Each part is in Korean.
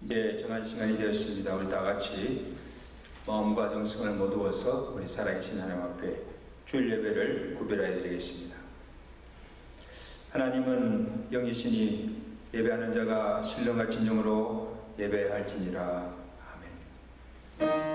이제 정한 시간이 되었습니다. 우리 다 같이 마음과 정성을 모두어서 우리 살아계신 하나님 앞에 주일 예배를 구별하여 드리겠습니다. 하나님은 영이시니 예배하는 자가 신령한 진정으로 예배할지니라. 아멘.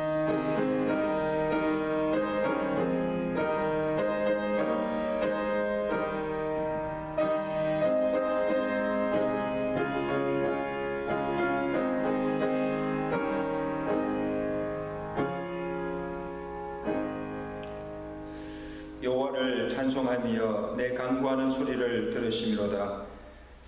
여호와를 찬송하며 내 간구하는 소리를 들으시미로다.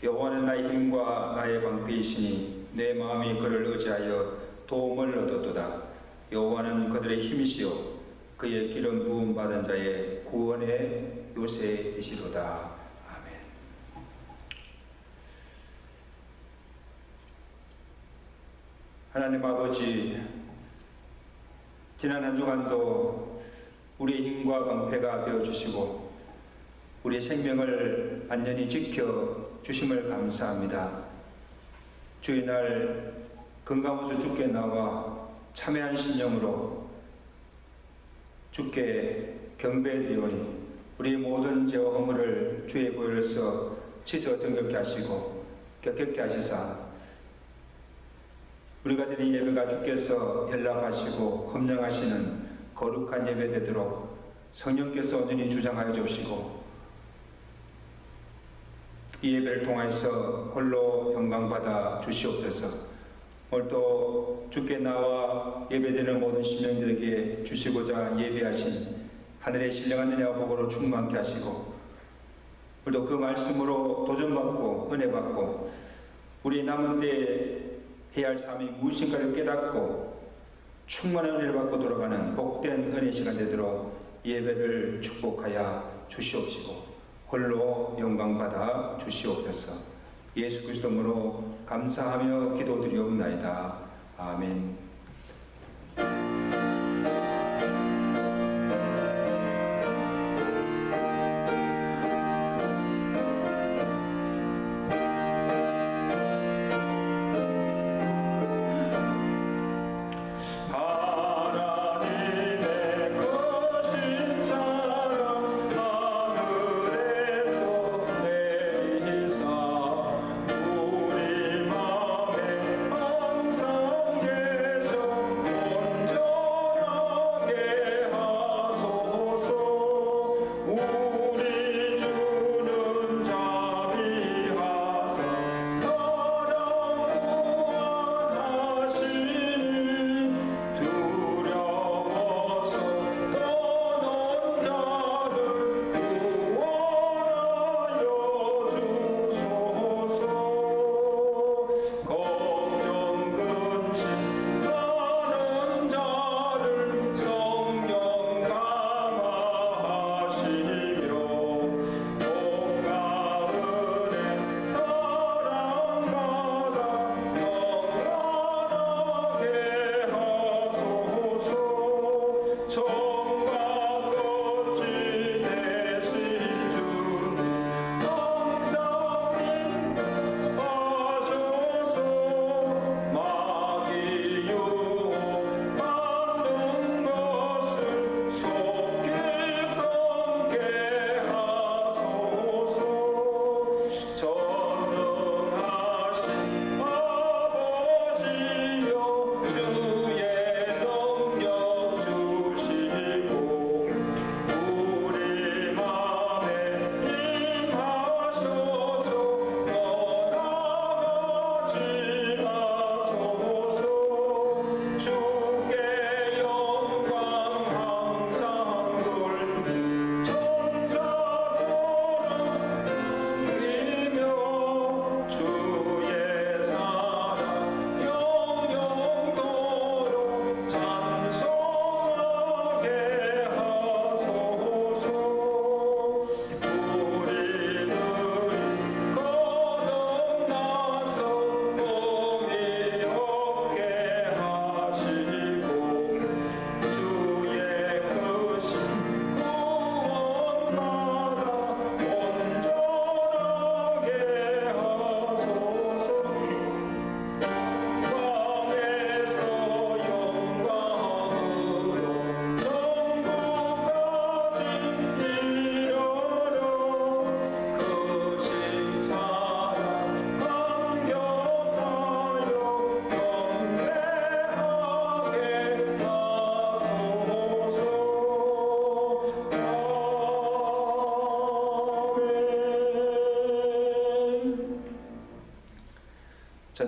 여호와는 나의 힘과 나의 방패이시니 내 마음이 그를 의지하여 도움을 얻었도다. 여호와는 그들의 힘이시요 그의 기름 부음 받은 자의 구원의 요새이시로다. 아멘. 하나님 아버지, 지난 한 주간도 우리의 힘과 방패가 되어주시고 우리의 생명을 안전히 지켜주심을 감사합니다. 주의 날 건강호수 주께 나와 참회한 심령으로 주께 경배드리오니 우리의 모든 죄와 허물을 주의 보혈로서 씻어 정결케 하시고 격격케 하시사 우리가 드린 예배가 주께서 연락하시고 헌명하시는 거룩한 예배 되도록 성령께서 온전히 주장하여 주시고 이 예배를 통해서 홀로 영광받아 주시옵소서. 오늘도 주께 나와 예배되는 모든 신령들에게 주시고자 예배하신 하늘의 신령한 은혜와 복으로 충만케 하시고 우리도 그 말씀으로 도전받고 은혜받고 우리 남은 때에 해야 할 삶이 무엇인가를 깨닫고 충만한 은혜를 받고 돌아가는 복된 은혜 시간 되도록 예배를 축복하여 주시옵시고 홀로 영광받아 주시옵소서. 예수 그리스도로 감사하며 기도드리옵나이다. 아멘. 우리 마음에 항상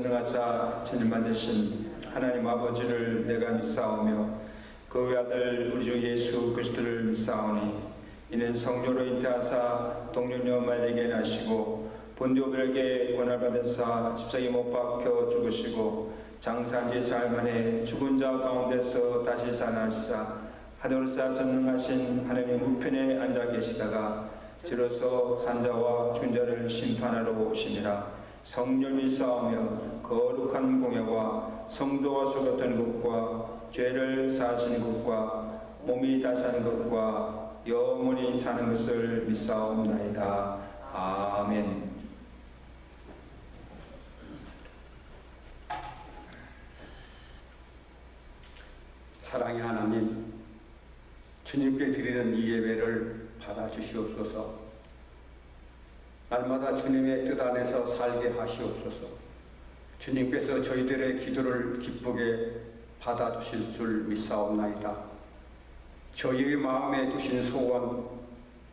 전능하사 천일만 되신 하나님 아버지를 내가 믿사오며 그 외아들 우리 주 예수 그리스도를 믿사오니 이는 성령으로 잉태하사 동정녀 마리아에게 나시고 본디오 빌에게 권한을 받으사 십자가에 못 박혀 죽으시고 장사한 지 사흘 만에 죽은 자 가운데서 다시 살아나시사 하늘로서 전능하신 하나님의 우편에 앉아 계시다가 주로서 산자와 준자를 심판하러 오시니라. 성령 믿사오며 거룩한 공예와 성도와 속였던 것과 죄를 사하시는 것과 몸이 다시 사는 것과 영원히 사는 것을 믿사옵나이다. 아멘. 사랑의 하나님, 주님께 드리는 이 예배를 받아주시옵소서. 날마다 주님의 뜻 안에서 살게 하시옵소서. 주님께서 저희들의 기도를 기쁘게 받아주실 줄 믿사옵나이다. 저희의 마음에 두신 소원,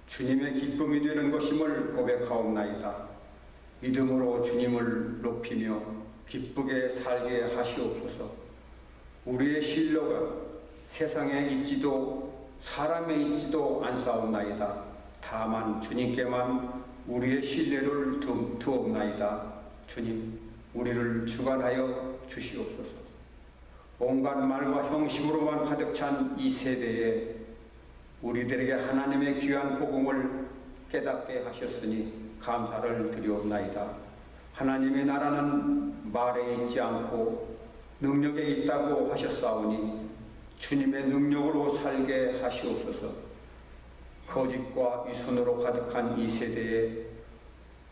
주님의 기쁨이 되는 것임을 고백하옵나이다. 믿음으로 주님을 높이며 기쁘게 살게 하시옵소서. 우리의 신뢰가 세상에 있지도 사람에 있지도 않사옵나이다. 다만 주님께만 우리의 신뢰를 두옵나이다. 주님, 우리를 주관하여 주시옵소서. 온갖 말과 형식으로만 가득 찬 이 세대에 우리들에게 하나님의 귀한 복음을 깨닫게 하셨으니 감사를 드리옵나이다. 하나님의 나라는 말에 있지 않고 능력에 있다고 하셨사오니 주님의 능력으로 살게 하시옵소서. 거짓과 위선으로 가득한 이 세대에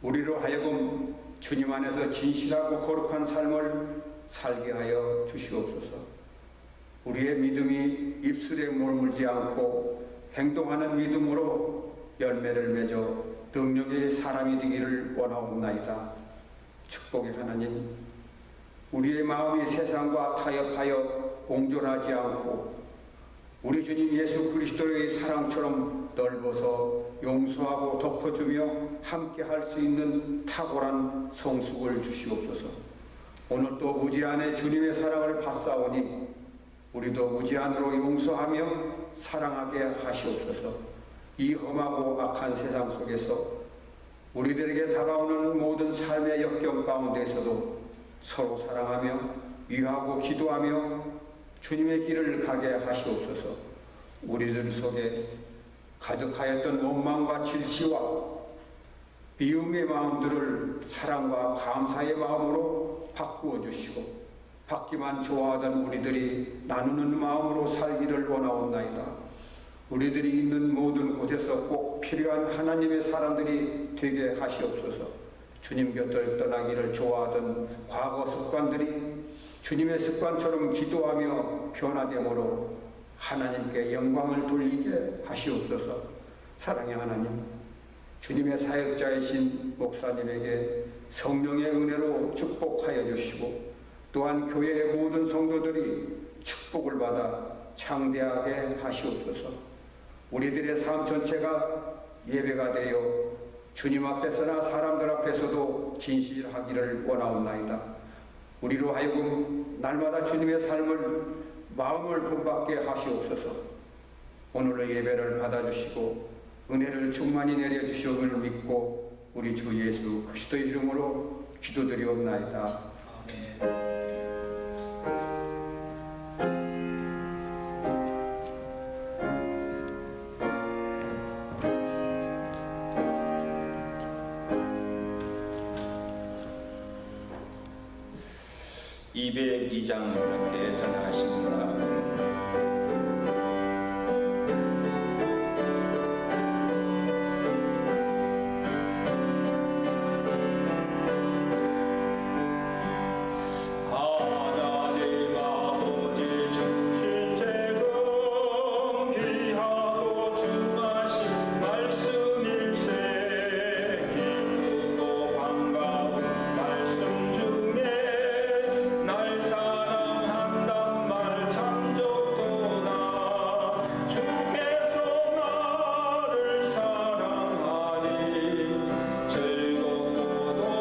우리로 하여금 주님 안에서 진실하고 거룩한 삶을 살게 하여 주시옵소서. 우리의 믿음이 입술에 머물지 않고 행동하는 믿음으로 열매를 맺어 능력의 사람이 되기를 원하옵나이다. 축복의 하나님, 우리의 마음이 세상과 타협하여 공존하지 않고 우리 주님 예수 그리스도의 사랑처럼 넓어서 용서하고 덮어주며 함께 할 수 있는 탁월한 성숙을 주시옵소서. 오늘 또 무지한의 주님의 사랑을 받사오니 우리도 무지한으로 용서하며 사랑하게 하시옵소서. 이 험하고 악한 세상 속에서 우리들에게 다가오는 모든 삶의 역경 가운데서도 서로 사랑하며 위하고 기도하며 주님의 길을 가게 하시옵소서. 우리들 속에 가득하였던 원망과 질시와 미움의 마음들을 사랑과 감사의 마음으로 바꾸어 주시고 받기만 좋아하던 우리들이 나누는 마음으로 살기를 원하옵나이다. 우리들이 있는 모든 곳에서 꼭 필요한 하나님의 사람들이 되게 하시옵소서. 주님 곁을 떠나기를 좋아하던 과거 습관들이 주님의 습관처럼 기도하며 변화됨으로 하나님께 영광을 돌리게 하시옵소서. 사랑의 하나님, 주님의 사역자이신 목사님에게 성령의 은혜로 축복하여 주시고 또한 교회의 모든 성도들이 축복을 받아 창대하게 하시옵소서. 우리들의 삶 전체가 예배가 되어 주님 앞에서나 사람들 앞에서도 진실하기를 원하옵나이다. 우리로 하여금 날마다 주님의 삶을 마음을 본받게 하시옵소서. 오늘의 예배를 받아주시고 은혜를 충만히 내려주시옵을 믿고 우리 주 예수 그리스도의 이름으로 기도드리옵나이다. 아멘. (202장) 함께 찬양하십니다. 즐겁도다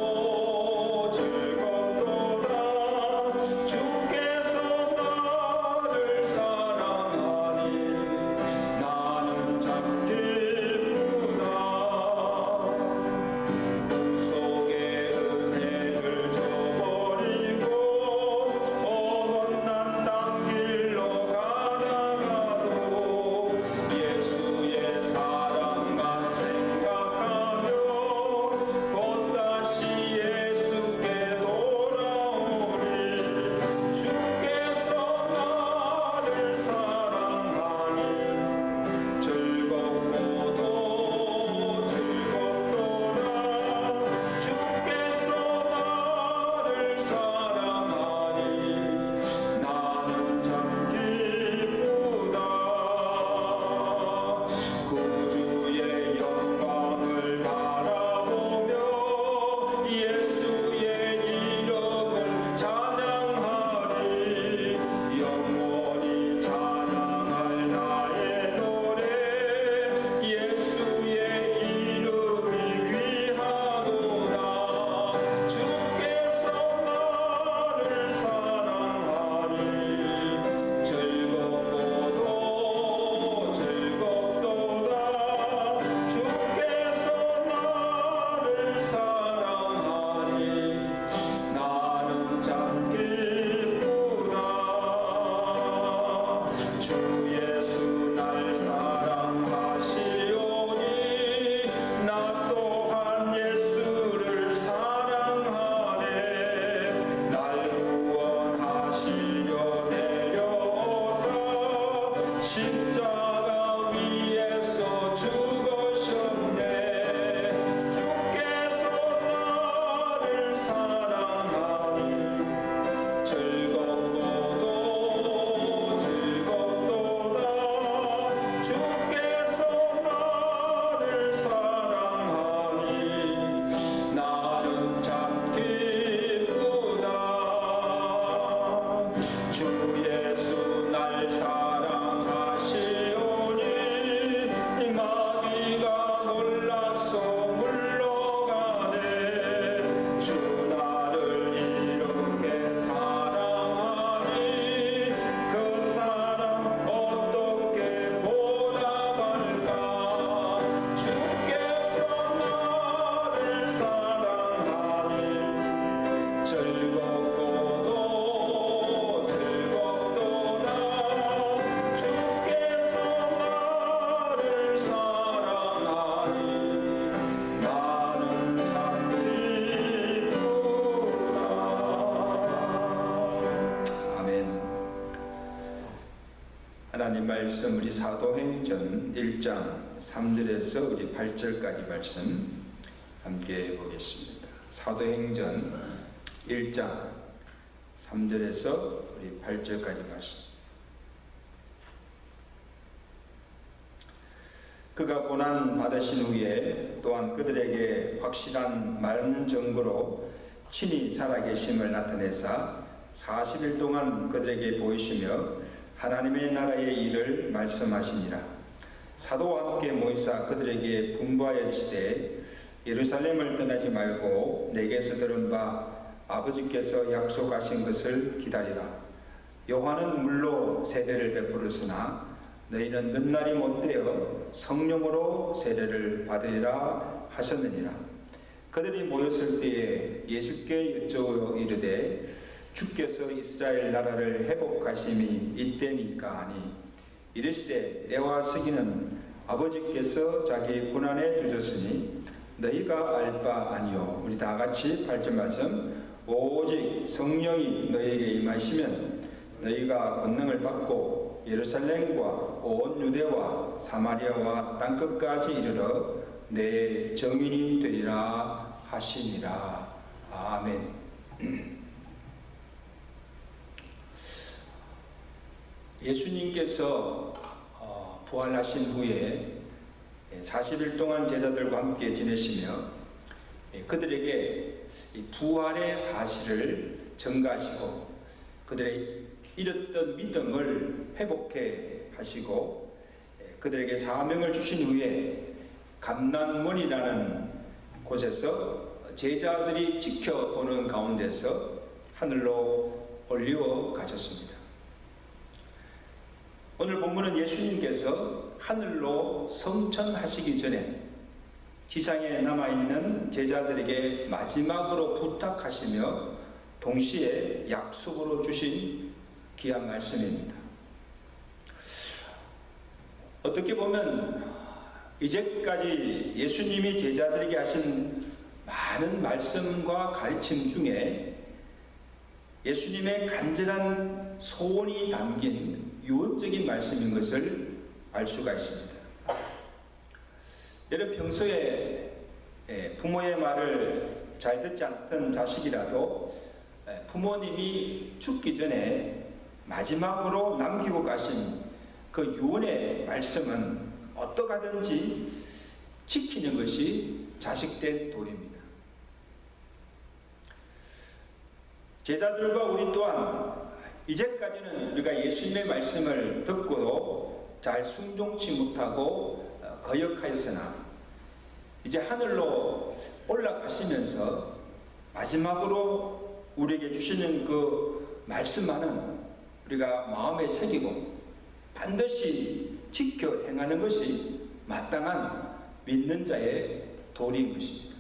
말씀 우리 사도행전 1장 3절에서 우리 8절까지 말씀 함께 보겠습니다. 사도행전 1장 3절에서 우리 8절까지 말씀. 그가 고난 받으신 후에 또한 그들에게 확실한 많은 증거로 친히 살아계심을 나타내사 40일 동안 그들에게 보이시며 하나님의 나라의 일을 말씀하시니라. 사도와 함께 모이사 그들에게 분부하여 이르시되 예루살렘을 떠나지 말고 내게서 들은 바 아버지께서 약속하신 것을 기다리라. 요한은 물로 세례를 베풀었으나 너희는 몇 날이 못되어 성령으로 세례를 받으리라 하셨느니라. 그들이 모였을 때에 예수께 여쭈어 이르되 주께서 이스라엘 나라를 회복하심이 이때니까 하니 이르시되 때와 시기는 아버지께서 자기 고난에 두셨으니 너희가 알 바 아니요. 우리 다 같이 8절 말씀. 오직 성령이 너희에게 임하시면 너희가 권능을 받고 예루살렘과 온 유대와 사마리아와 땅끝까지 이르러 내 증인이 되리라 하시니라. 아멘. 예수님께서 부활하신 후에 40일 동안 제자들과 함께 지내시며 그들에게 부활의 사실을 전가하시고 그들의 잃었던 믿음을 회복해 하시고 그들에게 사명을 주신 후에 감난문이라는 곳에서 제자들이 지켜보는 가운데서 하늘로 올리워 가셨습니다. 오늘 본문은 예수님께서 하늘로 성천하시기 전에 지상에 남아있는 제자들에게 마지막으로 부탁하시며 동시에 약속으로 주신 귀한 말씀입니다. 어떻게 보면 이제까지 예수님이 제자들에게 하신 많은 말씀과 가르침 중에 예수님의 간절한 소원이 담긴 유언적인 말씀인 것을 알 수가 있습니다. 여러분 평소에 부모의 말을 잘 듣지 않던 자식이라도 부모님이 죽기 전에 마지막으로 남기고 가신 그 유언의 말씀은 어떠하든지 지키는 것이 자식된 도리입니다. 제자들과 우리 또한 이제까지는 우리가 예수님의 말씀을 듣고도 잘 순종치 못하고 거역하였으나 이제 하늘로 올라가시면서 마지막으로 우리에게 주시는 그 말씀만은 우리가 마음에 새기고 반드시 지켜 행하는 것이 마땅한 믿는 자의 도리인 것입니다.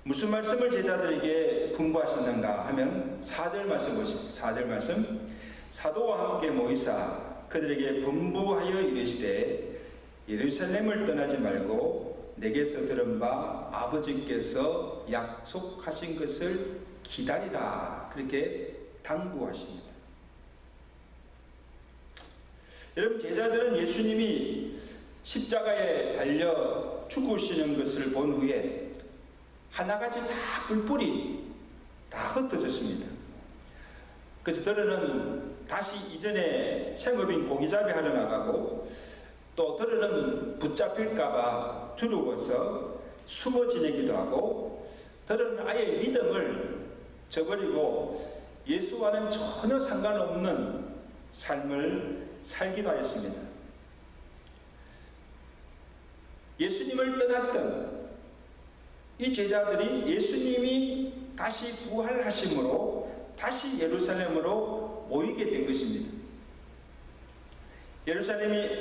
무슨 말씀을 제자들에게 분부하셨는가 하면 4절 말씀 보십시오. 4절 말씀. 사도와 함께 모이사 그들에게 분부하여 이르시되 예루살렘을 떠나지 말고 내게서 들은 바 아버지께서 약속하신 것을 기다리라. 그렇게 당부하십니다. 여러분 제자들은 예수님이 십자가에 달려 죽으시는 것을 본 후에 하나같이 다 뿔뿔이 다 흩어졌습니다. 그래서 들어는 다시 이전에 생업인 고기잡이 하러 나가고 또 들어는 붙잡힐까봐 두려워서 숨어 지내기도 하고 들어는 아예 믿음을 저버리고 예수와는 전혀 상관없는 삶을 살기도 하였습니다. 예수님을 떠났던 이 제자들이 예수님이 다시 부활하심으로 다시 예루살렘으로 모이게 된 것입니다.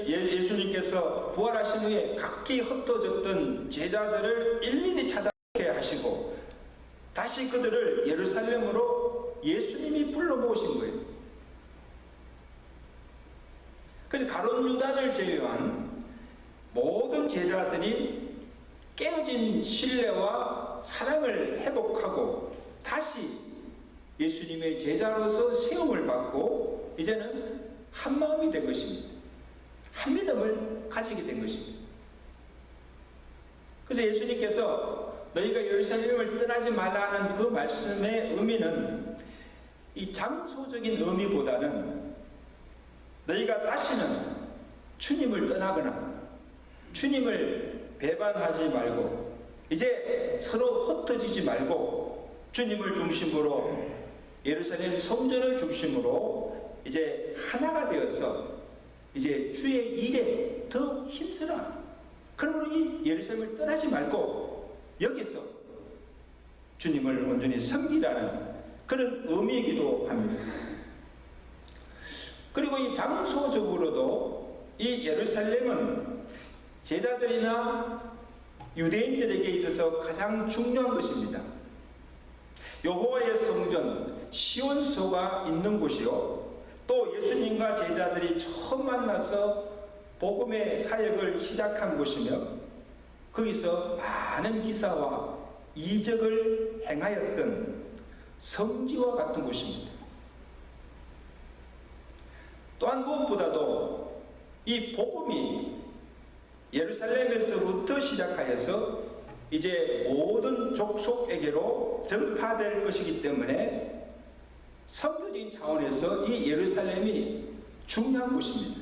예수님께서 부활하신 후에 각기 흩어졌던 제자들을 일일이 찾아게 하시고 다시 그들을 예루살렘으로 예수님이 불러 모으신 거예요. 그래서 가룟 유다를 제외한 모든 제자들이 깨어진 신뢰와 사랑을 회복하고 다시 예수님의 제자로서 세움을 받고 이제는 한 마음이 된 것입니다. 한 믿음을 가지게 된 것입니다. 그래서 예수님께서 너희가 예루살렘을 떠나지 말라는 그 말씀의 의미는 이 장소적인 의미보다는 너희가 다시는 주님을 떠나거나 주님을 배반하지 말고 이제 서로 흩어지지 말고 주님을 중심으로 예루살렘 성전을 중심으로 이제 하나가 되어서 이제 주의 일에 더 힘쓰라. 그러므로 이 예루살렘을 떠나지 말고 여기서 주님을 온전히 섬기라는 그런 의미이기도 합니다. 그리고 이 장소적으로도 이 예루살렘은 제자들이나 유대인들에게 있어서 가장 중요한 것입니다. 여호와의 성전 시온소가 있는 곳이요, 또 예수님과 제자들이 처음 만나서 복음의 사역을 시작한 곳이며 거기서 많은 기사와 이적을 행하였던 성지와 같은 곳입니다. 또한 무엇보다도 이 복음이 예루살렘에서부터 시작하여서 이제 모든 족속에게로 전파될 것이기 때문에 성도적인 차원에서 이 예루살렘이 중요한 곳입니다.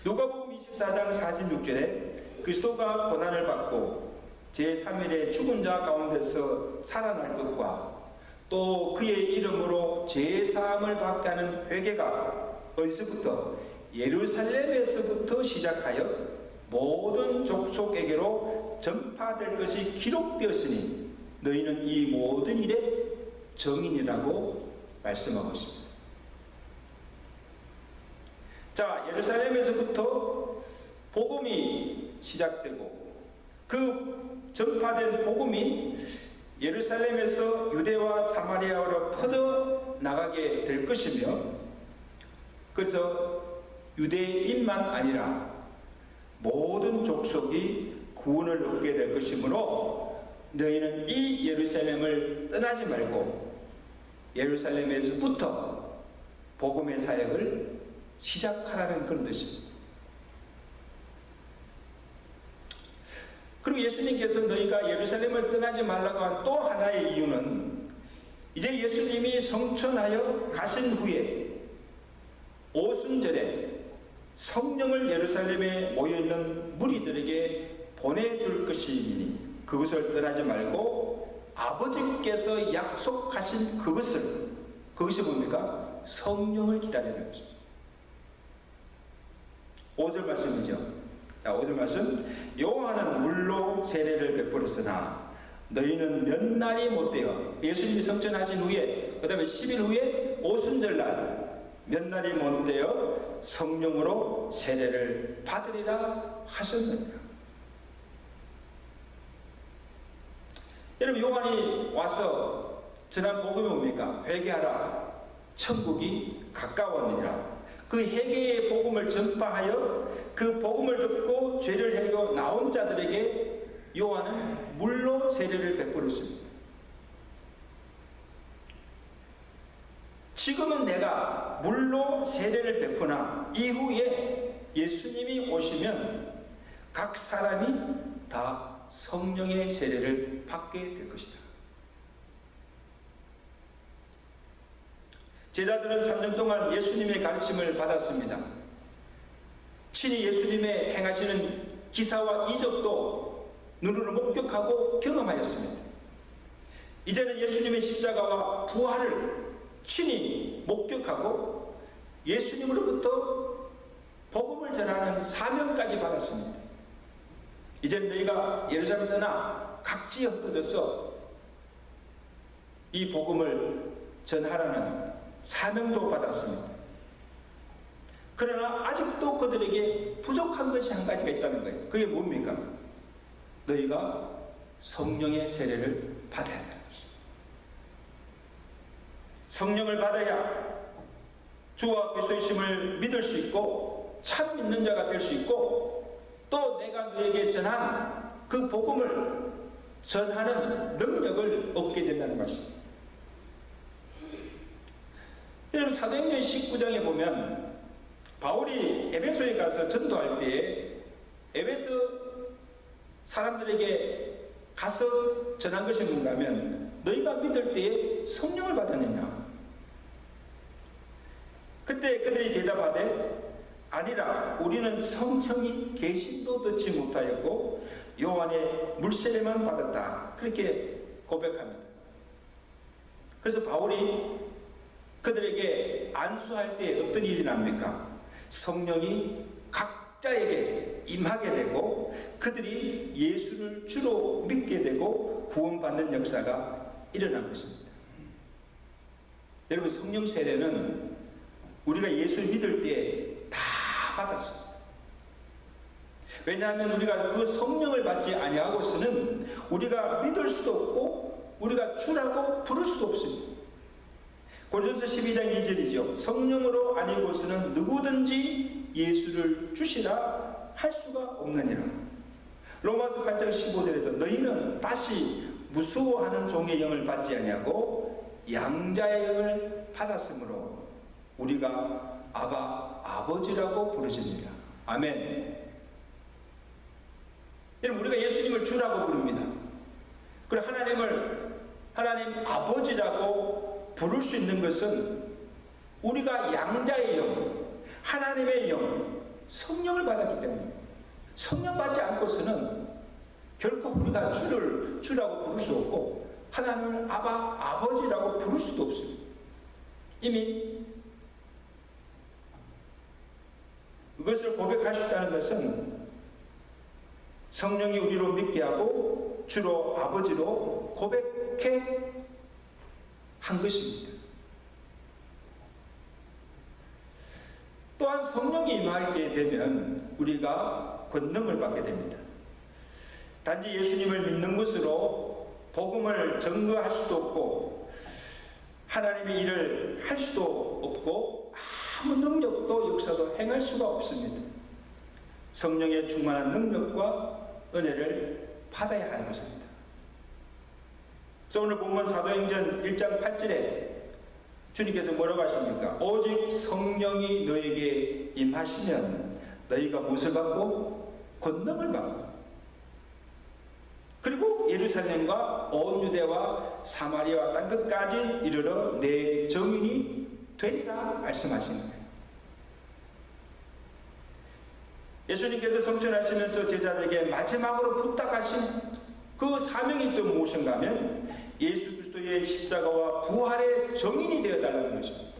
누가복음 24장 46절에 그리스도가 고난을 받고 제3일에 죽은 자 가운데서 살아날 것과 또 그의 이름으로 제사함을 받게 하는 회개가 어디서부터? 예루살렘에서부터 시작하여 모든 족속에게로 전파될 것이 기록되었으니 너희는 이 모든 일의 증인이라고 말씀하고 있습니다. 자, 예루살렘에서부터 복음이 시작되고 그 전파된 복음이 예루살렘에서 유대와 사마리아로 퍼져 나가게 될 것이며, 그래서 유대인만 아니라 모든 족속이 구원을 얻게 될 것이므로 너희는 이 예루살렘을 떠나지 말고 예루살렘에서부터 복음의 사역을 시작하라는 그런 뜻입니다. 그리고 예수님께서 너희가 예루살렘을 떠나지 말라고 한 또 하나의 이유는 이제 예수님이 성천하여 가신 후에 오순절에 성령을 예루살렘에 모여있는 무리들에게 보내줄 것이니 그것을 떠나지 말고 아버지께서 약속하신 그것이 뭡니까? 성령을 기다리는 것입니다. 5절 말씀이죠. 자, 5절 말씀. 요한은 물로 세례를 베풀었으나 너희는 몇 날이 못되어 예수님이 성천하신 후에 그 다음에 10일 후에 오순절날 몇 날이 못되어 성령으로 세례를 받으리라 하셨느니라. 여러분, 요한이 와서 전한 복음이 뭡니까? 회개하라, 천국이 가까웠느니라. 그 회개의 복음을 전파하여 그 복음을 듣고 죄를 해고 나온 자들에게 요한은 물로 세례를 베풀었습니다. 지금은 내가 물로 세례를 베푸나 이후에 예수님이 오시면 각 사람이 다 성령의 세례를 받게 될 것이다. 제자들은 3년 동안 예수님의 가르침을 받았습니다. 친히 예수님의 행하시는 기사와 이적도 눈으로 목격하고 경험하였습니다. 이제는 예수님의 십자가와 부활을 친히 목격하고 예수님으로부터 복음을 전하는 사명까지 받았습니다. 이제는 너희가 예루살렘 떠나 각지에 흩어져서 이 복음을 전하라는 사명도 받았습니다. 그러나 아직도 그들에게 부족한 것이 한 가지가 있다는 거예요. 그게 뭡니까? 너희가 성령의 세례를 받아야 한다는 것입니다. 성령을 받아야 주와 그리스도이심을 믿을 수 있고 참 믿는 자가 될 수 있고 또 내가 너에게 전한 그 복음을 전하는 능력을 얻게 된다는 말씀입니다. 여러분, 사도행전 19장에 보면 바울이 에베소에 가서 전도할 때에 에베소 사람들에게 가서 전한 것이 뭔가 하면 너희가 믿을 때에 성령을 받았느냐? 그때 그들이 대답하되 아니라 우리는 성령이 계심도 듣지 못하였고 요한의 물세례만 받았다. 그렇게 고백합니다. 그래서 바울이 그들에게 안수할 때 어떤 일이 납니까? 성령이 각자에게 임하게 되고 그들이 예수를 주로 믿게 되고 구원받는 역사가 일어난 것입니다. 여러분, 성령 세례는 우리가 예수를 믿을 때 다 받았습니다. 왜냐하면 우리가 그 성령을 받지 아니하고서는 우리가 믿을 수도 없고 우리가 주라고 부를 수도 없습니다. 고린도서 12장 2절이죠. 성령으로 아니고서는 누구든지 예수를 주시라 할 수가 없느니라. 로마서 8장 15절에도 너희는 다시 무서워하는 종의 영을 받지 아니하고 양자의 영을 받았으므로 우리가 아버지라고 부르시니라. 아멘. 여러분, 우리가 예수님을 주라고 부릅니다. 그리고 하나님 아버지라고 부를 수 있는 것은 우리가 양자의 영, 하나님의 영, 성령을 받았기 때문입니다. 성령 받지 않고서는 결코 우리가 주라고 부를 수 없고 하나님을 아버지라고 부를 수도 없습니다. 이미 그것을 고백할 수 있다는 것은 성령이 우리로 믿게 하고 주로 아버지로 고백해 한 것입니다. 또한 성령이 임하게 되면 우리가 권능을 받게 됩니다. 단지 예수님을 믿는 것으로 복음을 증거할 수도 없고 하나님의 일을 할 수도 없고 아무 능력도 역사도 행할 수가 없습니다. 성령의 충만한 능력과 은혜를 받아야 하는 것입니다. 그래서 오늘 본문 사도행전 1장 8절에 주님께서 뭐라고 하십니까? 오직 성령이 너에게 임하시면 너희가 무엇을 받고? 권능을 받고 그리고 예루살렘과 온 유대와 사마리아와 땅끝까지 이르러 내 증인이 되리라 말씀하신 거예요. 예수님께서 성천하시면서 제자들에게 마지막으로 부탁하신 그 사명이 또 무엇인가 하면 예수 그리스도의 십자가와 부활의 증인이 되어달라는 것입니다.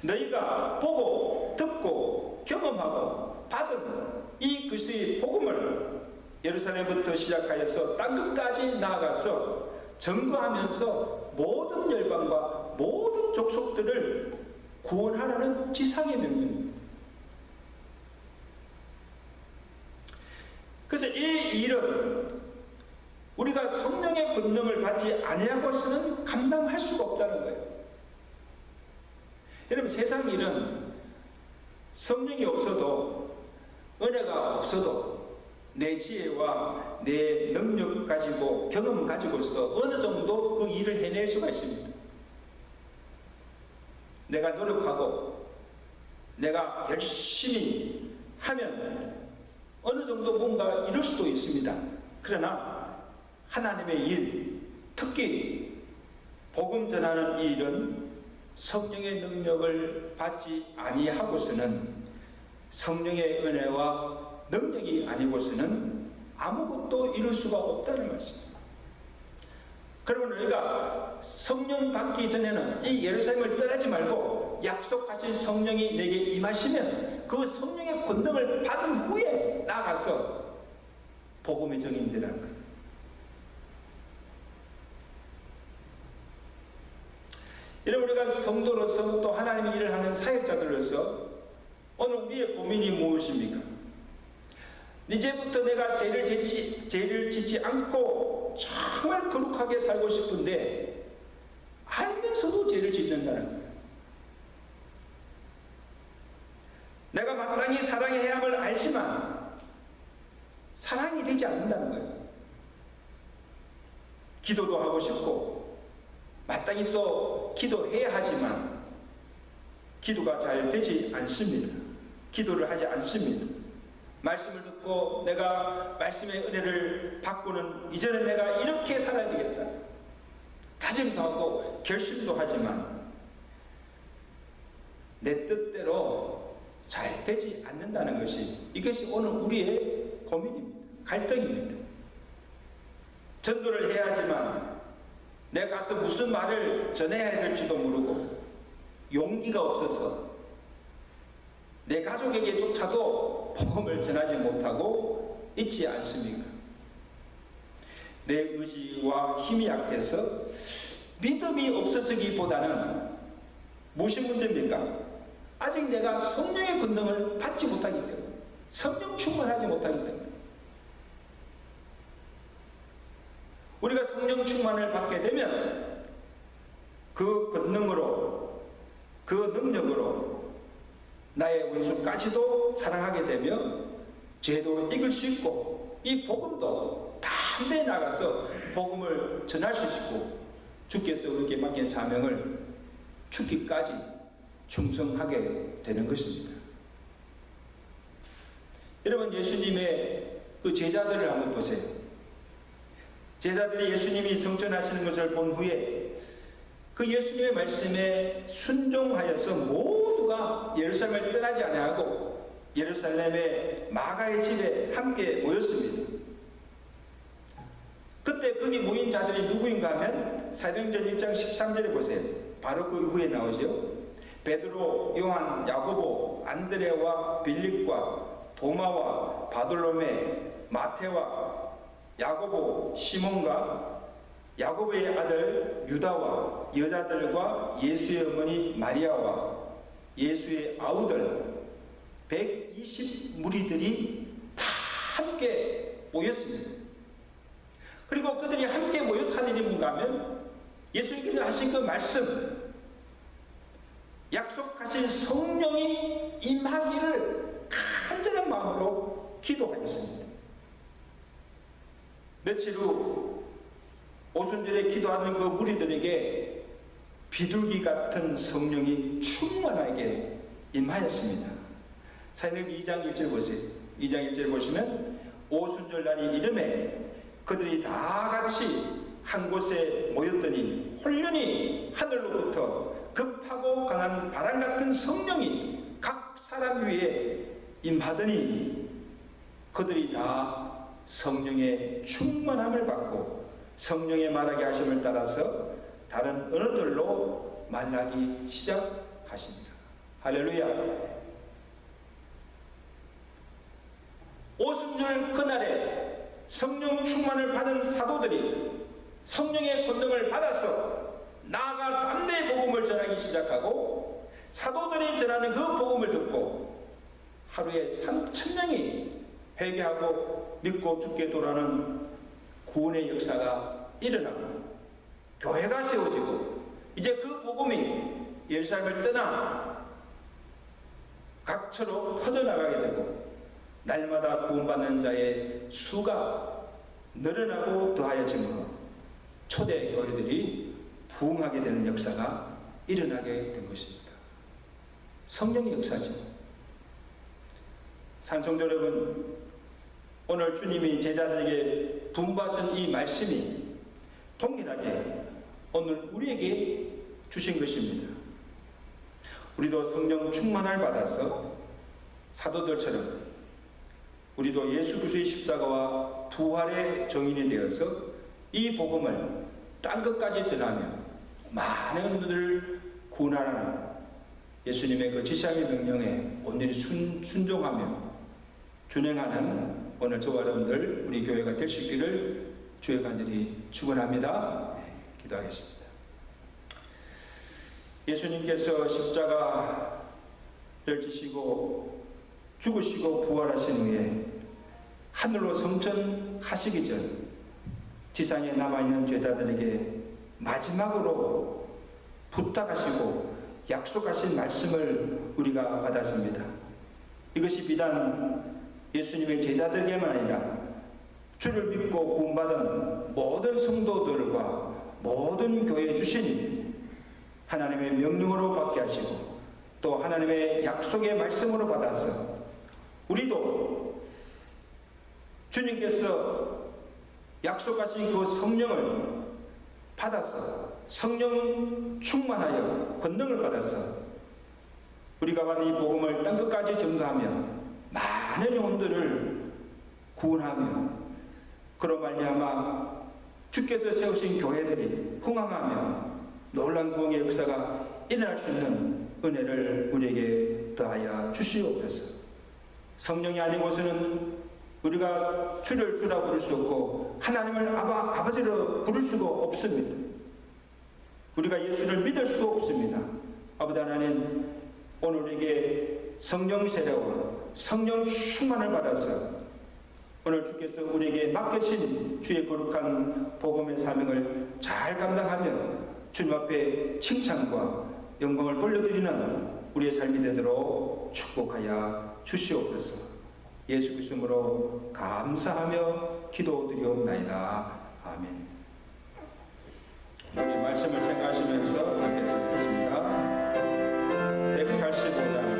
너희가 보고 듣고 경험하고 받은 이 그리스도의 복음을 예루살렘부터 시작하여서 땅끝까지 나아가서 증거하면서 모든 열방과 모든 족속들을 구원하라는 지상의 명령입니다. 그래서 이 일은 우리가 성령의 권능을 받지 아니하고서는 감당할 수가 없다는 거예요. 여러분, 세상 일은 성령이 없어도 은혜가 없어도 내 지혜와 내 능력 가지고 경험 가지고서도 어느 정도 그 일을 해낼 수가 있습니다. 내가 노력하고 내가 열심히 하면 어느 정도 뭔가 이룰 수도 있습니다. 그러나 하나님의 일, 특히 복음 전하는 이 일은 성령의 능력을 받지 아니하고서는 성령의 은혜와 능력이 아니고서는 아무것도 이룰 수가 없다는 말씀입니다. 그러면 너희가 성령 받기 전에는 이 예루살렘을 떠나지 말고 약속하신 성령이 내게 임하시면 그 성령의 권능을 받은 후에 나가서 복음의 증인이 되라는 거예요. 이런 우리가 성도로서 또 하나님의 일을 하는 사역자들로서 오늘 우리의 고민이 무엇입니까? 이제부터 내가 죄를 짓지 않고 정말 거룩하게 살고 싶은데 알면서도 죄를 짓는다는 거예요. 내가 마땅히 사랑해야 함을 알지만 사랑이 되지 않는다는 거예요. 기도도 하고 싶고 마땅히 또 기도해야 하지만 기도가 잘 되지 않습니다. 기도를 하지 않습니다. 말씀을 듣고 내가 말씀의 은혜를 받고는 이제는 내가 이렇게 살아야 되겠다 다짐도 하고 결심도 하지만 내 뜻대로 잘 되지 않는다는 것이, 이것이 오늘 우리의 고민입니다. 갈등입니다. 전도를 해야 하지만 내가 가서 무슨 말을 전해야 될지도 모르고 용기가 없어서 내 가족에게조차도 복음을 전하지 못하고 있지 않습니까? 내 의지와 힘이 약해서 믿음이 없어서기보다는 무엇이 문제입니까? 아직 내가 성령의 권능을 받지 못하기 때문에, 성령 충만하지 못하기 때문에. 우리가 성령 충만을 받게 되면 그 권능으로, 그 능력으로 나의 원수까지도 사랑하게 되며 죄도 이길 수 있고 이 복음도 담대히 나가서 복음을 전할 수 있고 주께서 우리에게 맡긴 사명을 죽기까지 충성하게 되는 것입니다. 여러분, 예수님의 그 제자들을 한번 보세요. 제자들이 예수님이 성천하시는 것을 본 후에 그 예수님의 말씀에 순종하여서 모두가 예루살렘을 떠나지 아니하고 예루살렘의 마가의 집에 함께 모였습니다. 그때 거기 모인 자들이 누구인가 하면 사도행전 1장 13절에 보세요. 바로 그 후에 나오죠. 베드로, 요한, 야고보, 안드레와 빌립과 도마와 바돌로메, 마테와 야고보, 시몬과 야고보의 아들 유다와 여자들과 예수의 어머니 마리아와 예수의 아우들 120 무리들이 다 함께 모였습니다. 그리고 그들이 함께 모여서 한 일이 뭔가 하면 예수님께서 하신 그 말씀, 약속하신 성령이 임하기를 간절한 마음으로 기도하였습니다. 며칠 후 오순절에 기도하는 그 무리들에게 비둘기 같은 성령이 충만하게 임하였습니다. 사도행전 2장 1절 보세요. 2장 1절 보시면 오순절 날이 이름에 그들이 다 같이 한 곳에 모였더니 홀련히 하늘로부터 급하고 강한 바람 같은 성령이 각 사람 위에 임하더니 그들이 다 성령의 충만함을 받고 성령의 말하게 하심을 따라서 다른 언어들로 말하기 시작하십니다. 할렐루야. 오순절 그날에 성령 충만을 받은 사도들이 성령의 권능을 받아서 나아가 담대히 복음을 전하기 시작하고 사도들이 전하는 그 복음을 듣고 하루에 3,000명이 회개하고 믿고 죽게 돌아오는 구원의 역사가 일어나고 교회가 세워지고 이제 그 복음이 예루살렘을 떠나 각처로 퍼져나가게 되고 날마다 구원받는 자의 수가 늘어나고 더하여지므로 초대 교회들이 부흥하게 되는 역사가 일어나게 된 것입니다. 성령의 역사죠. 산성도 여러분, 오늘 주님이 제자들에게 분부하신 이 말씀이 동일하게 오늘 우리에게 주신 것입니다. 우리도 성령 충만을 받아서 사도들처럼 우리도 예수 그리스도의 십자가와 부활의 정인이 되어서 이 복음을 땅 끝까지 전하며 많은 분들을 구원하라는 예수님의 그 지시하의 명령에 온전히 순종하며 준행하는 오늘 저와 여러분들 우리 교회가 될 수 있기를 주의 간절히 축원합니다. 기도하겠습니다. 예수님께서 십자가를 지시고 죽으시고 부활하신 후에 하늘로 성천하시기 전 지상에 남아있는 죄자들에게 마지막으로 부탁하시고 약속하신 말씀을 우리가 받았습니다. 이것이 비단 예수님의 제자들에게만 아니라 주를 믿고 구원받은 모든 성도들과 모든 교회에 주신 하나님의 명령으로 받게 하시고 또 하나님의 약속의 말씀으로 받아서 우리도 주님께서 약속하신 그 성령을 받아서 성령 충만하여 권능을 받아서 우리가 받은 이 복음을 땅끝까지 전가하며 많은 영혼들을 구원하며 그로 말미암아 주께서 세우신 교회들이 흥황하며 놀라운 구원의 역사가 일어날 수 있는 은혜를 우리에게 더하여 주시옵소서. 성령이 아닌 곳에는 우리가 주를 주라 부를 수 없고 하나님을 아버지로 부를 수가 없습니다. 우리가 예수를 믿을 수가 없습니다. 아버지 하나님, 오늘 우리에게 성령 세례와 성령 충만을 받아서 오늘 주께서 우리에게 맡기신 주의 거룩한 복음의 사명을 잘 감당하며 주님 앞에 칭찬과 영광을 돌려드리는 우리의 삶이 되도록 축복하여 주시옵소서. 예수 그리스도 이름으로 감사하며 기도드리옵나이다. 아멘. 우리 말씀을 생각하시면서 함께 드리겠습니다. 185장입니다.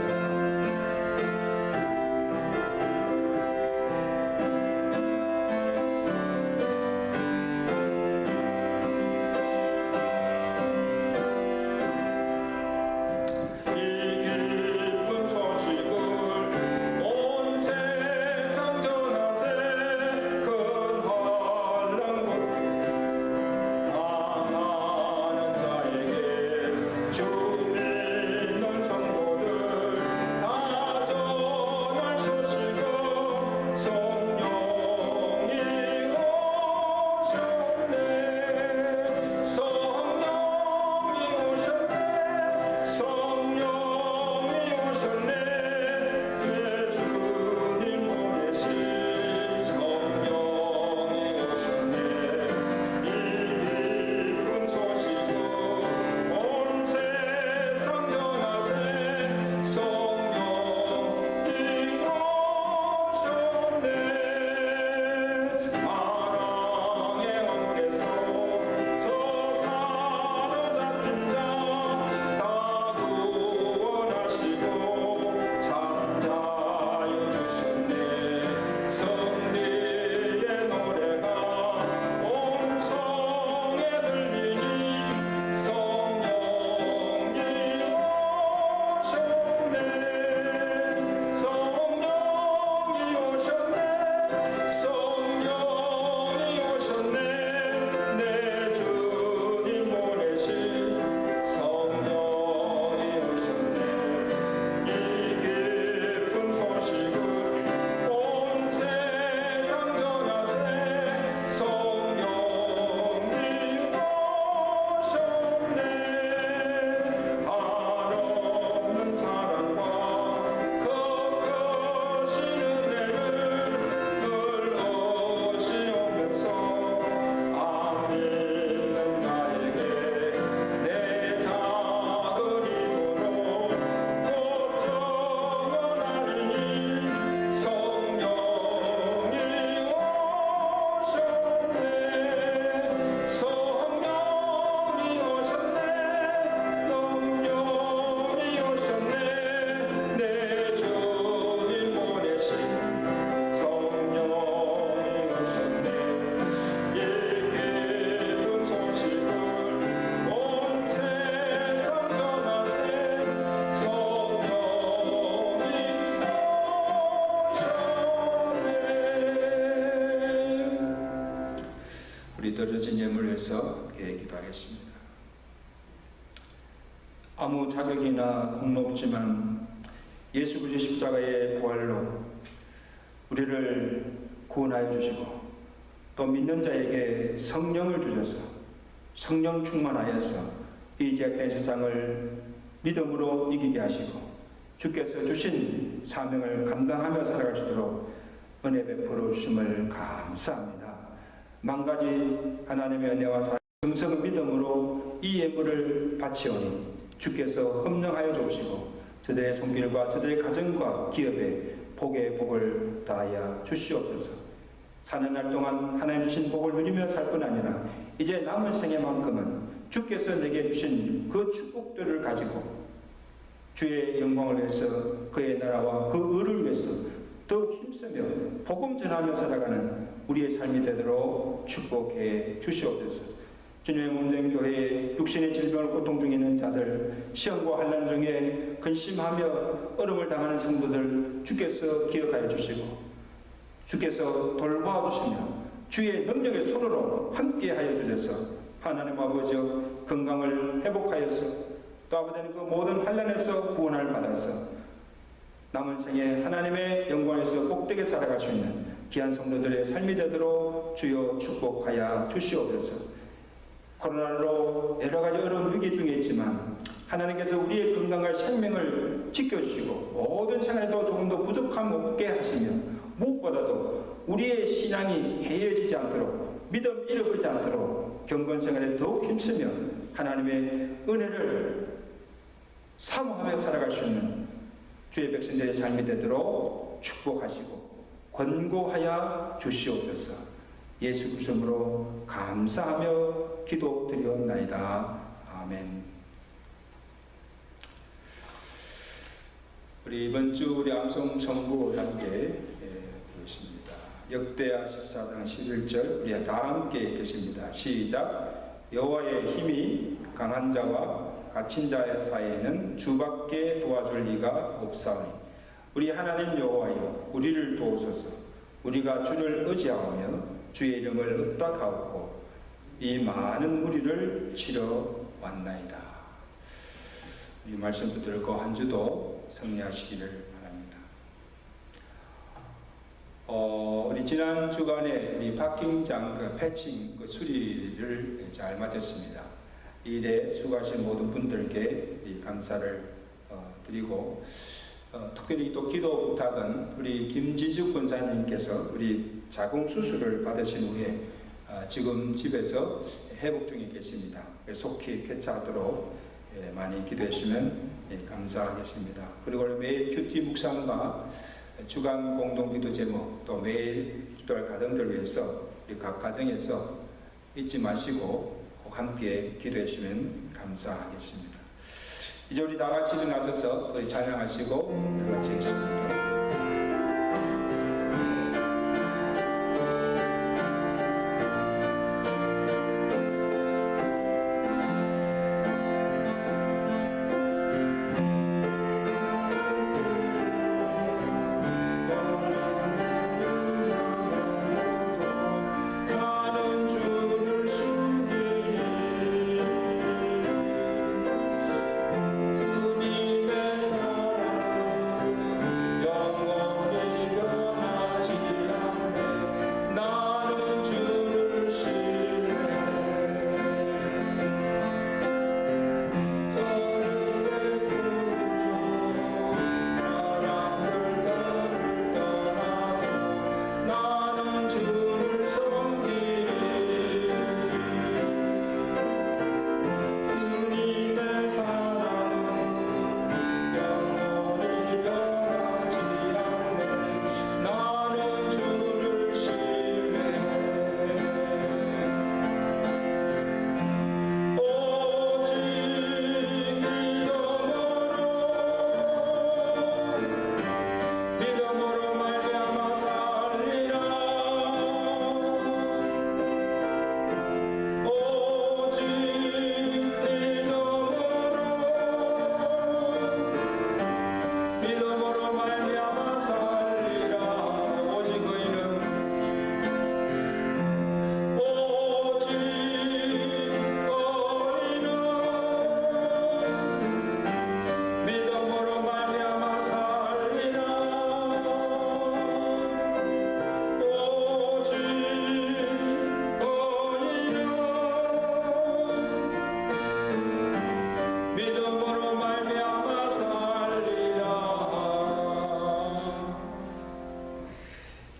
드려진 예물을 위해서 기도하겠습니다. 아무 자격이나 공로 없지만 예수 그리스도의 십자가의 부활로 우리를 구원하여 주시고 또 믿는 자에게 성령을 주셔서 성령 충만하여서 이 제약된 세상을 믿음으로 이기게 하시고 주께서 주신 사명을 감당하며 살아갈 수 있도록 은혜 베풀어 주심을 감사합니다. 만가지 하나님의 은혜와 정성의 믿음으로 이 예물을 바치오니 주께서 흠령하여 주시고 저들의 손길과 저들의 가정과 기업에 복의 복을 다하여 주시옵소서. 사는 날 동안 하나님 주신 복을 누리며 살 뿐 아니라 이제 남은 생애만큼은 주께서 내게 주신 그 축복들을 가지고 주의 영광을 위해서, 그의 나라와 그 의를 위해서 더욱 힘쓰며 복음 전하며 살아가는 우리의 삶이 되도록 축복해 주시옵소서. 주님의 몸된 교회에 육신의 질병을 고통 중에 있는 자들, 시험과 환난 중에 근심하며 어려움을 당하는 성도들 주께서 기억하여 주시고 주께서 돌보아 주시며 주의 능력의 손으로 함께하여 주셔서 하나님 아버지여 건강을 회복하여서 또 아버지는 그 모든 환난에서 구원을 받아서 남은 생에 하나님의 영광에서 복되게 살아갈 수 있는 귀한 성도들의 삶이 되도록 주여 축복하여 주시옵소서. 코로나로 여러 가지 어려운 위기 중에 있지만 하나님께서 우리의 건강과 생명을 지켜주시고 모든 생활에도 조금 더 부족함 없게 하시며 무엇보다도 우리의 신앙이 해이해지지 않도록 믿음 잃어버리지 않도록 경건 생활에 더욱 힘쓰며 하나님의 은혜를 사모하며 살아갈 수 있는 주의 백성들의 삶이 되도록 축복하시고 권고하여 주시옵소서. 예수 그리스도로 감사하며 기도드리옵나이다. 아멘. 우리 이번 주 우리 암송 선구 함께 보겠습니다. 역대하 14장 11절 우리 다 함께 읽겠습니다. 시작. 여호와의 힘이 강한 자와 갇힌 자 사이에는 주밖에 도와줄 리가 없사오니 우리 하나님 여호와여 우리를 도우소서. 우리가 주를 의지하며 주의 이름을 의탁하옵고 이 많은 무리를 치러 왔나이다. 이 말씀 붙들고 한 주도 승리하시기를 바랍니다. 우리 지난 주간에 우리 파킹장 패칭 수리를 잘 마쳤습니다. 이 일에 수고하신 모든 분들께 감사를 드리고 특별히 또 기도 부탁은 우리 김지숙 권사님께서 우리 자궁 수술을 받으신 후에 지금 집에서 회복 중에 계십니다. 속히 쾌차하도록 많이 기도해 주시면 감사하겠습니다. 그리고 매일 큐티 묵상과 주간 공동 기도 제목 또 매일 기도할 가정들 위해서 우리 각 가정에서 잊지 마시고 꼭 함께 기도해 주시면 감사하겠습니다. 이제 우리 다 같이 일어나셔서 우리 찬양하시고 들어가시겠습니다.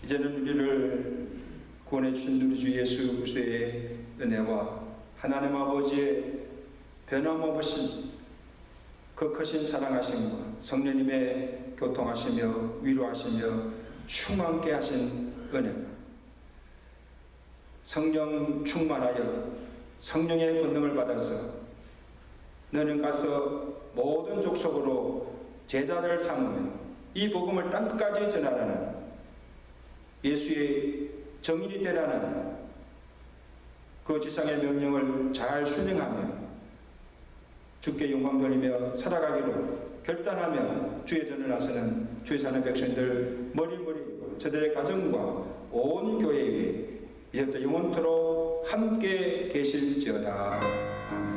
이제는 우리를 구원해 주신 우리 주 예수 그리스도의 은혜와 하나님 아버지의 변함없으신 그 크신 사랑하심과 성령님의 교통하시며 위로하시며 충만케 하신 은혜가 성령 충만하여 성령의 권능을 받아서 너는 가서 모든 족속으로 제자를 삼으며 이 복음을 땅끝까지 전하라는 예수의 정인이 되라는 그 지상의 명령을 잘 순행하며 주께 영광 돌리며 살아가기로 결단하며 주의 전을 나서는 주의 사는 백성들 머리머리 저들의 가정과 온 교회 위에 이제부터 영원토록 함께 계실지어다.